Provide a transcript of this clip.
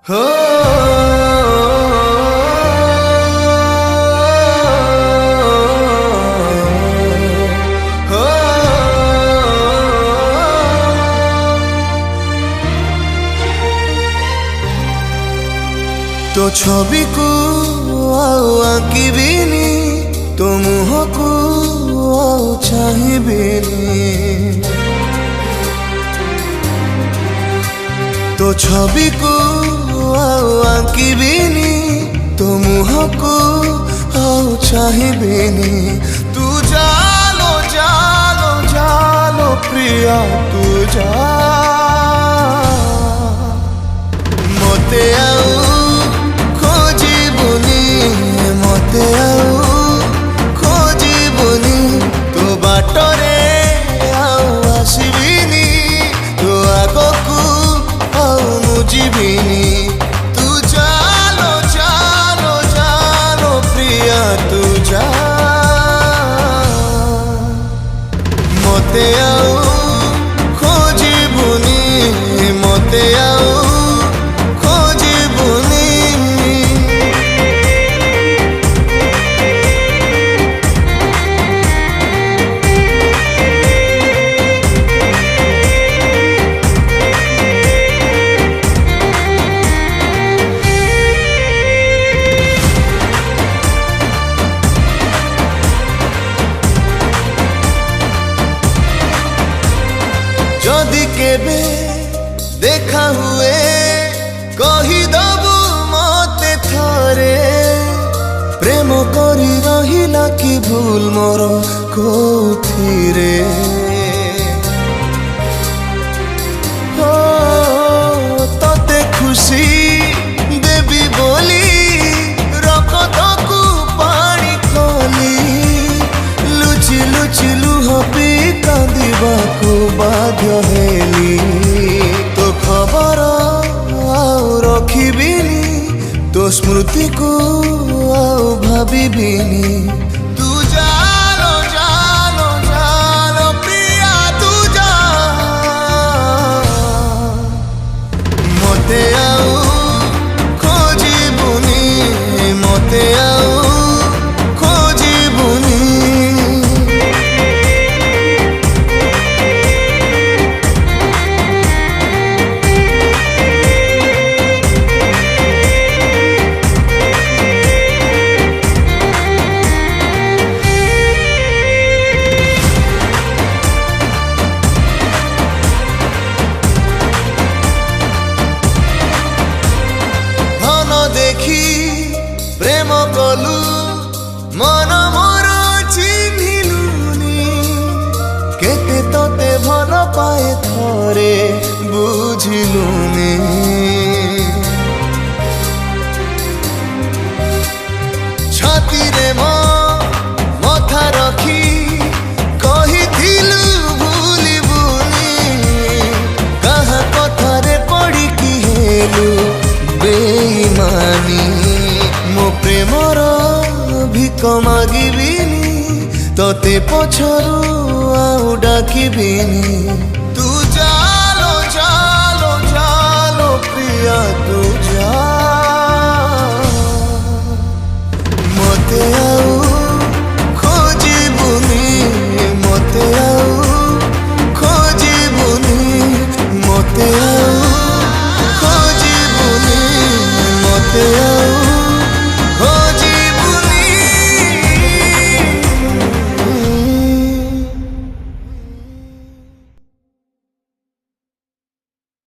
हो तो छवि को आंकिबिनी तो मुह को चाहिबिनी तो छवि को आंकिबिनी तो मुह को चाहिबिनी तू जालो जालो जालो प्रिया तू जा मते मते खोजिबुनी तो बाटरे आसबिनी तो आगकू मुझिबिनी तू जालो जालो जालो प्रिया तू जा मते खोजिबुनी मते जदि केबे देखा हुए कहीदबु मते थरे प्रेम करी रहिला कि भूल मोर कोथिरे हो तते खुशी देवी बोली रकतकू पानी खोली लुचि लुचि लुह पी कांदिबाकू बाध्य हेली तो खबर रखिबिनी तो स्मृति को भाबिबिनी तू जालो जालो जालो प्रिया तू जा मते खोजिबुनी मते देखी प्रेम कलु मन मोर चिन्हिलुनी केते तते भल पाए थरे बुझिलुनी छाती रे मथा रखी कहिथिलु भूलिबुनी कहा कथारे पड़ी कि हेलु बेईमानी मो प्रेमर भिक मागिबिनी तते पछरु आउ डाकिबिनी तू जालो जालो जालो प्रिया तू जा।